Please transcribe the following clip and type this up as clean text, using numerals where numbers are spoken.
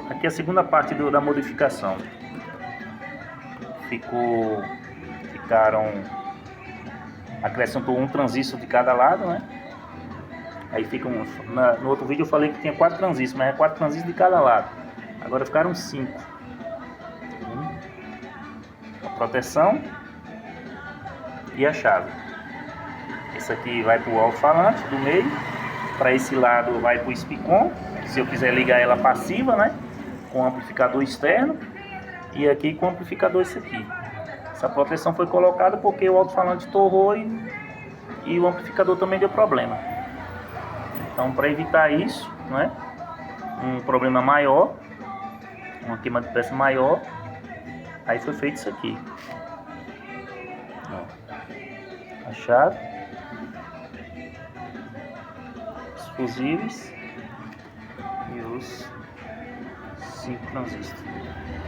Aqui é a segunda parte da modificação. Acrescentou um transistor de cada lado, né? Aí no outro vídeo eu falei que tinha 4 transistores, mas é 4 transistores de cada lado. Agora ficaram 5. A proteção e a chave. Esse aqui vai para o alto-falante do meio. Para esse lado vai para o speaker, se eu quiser ligar ela passiva, né? Com amplificador externo. E aqui com amplificador esse aqui. Essa proteção foi colocada porque o alto-falante torrou e o amplificador também deu problema. Então, para evitar isso, né, um problema maior, uma queima de peça maior, aí foi feito isso aqui. Ó, a chave, os fusíveis e os 5 transistores.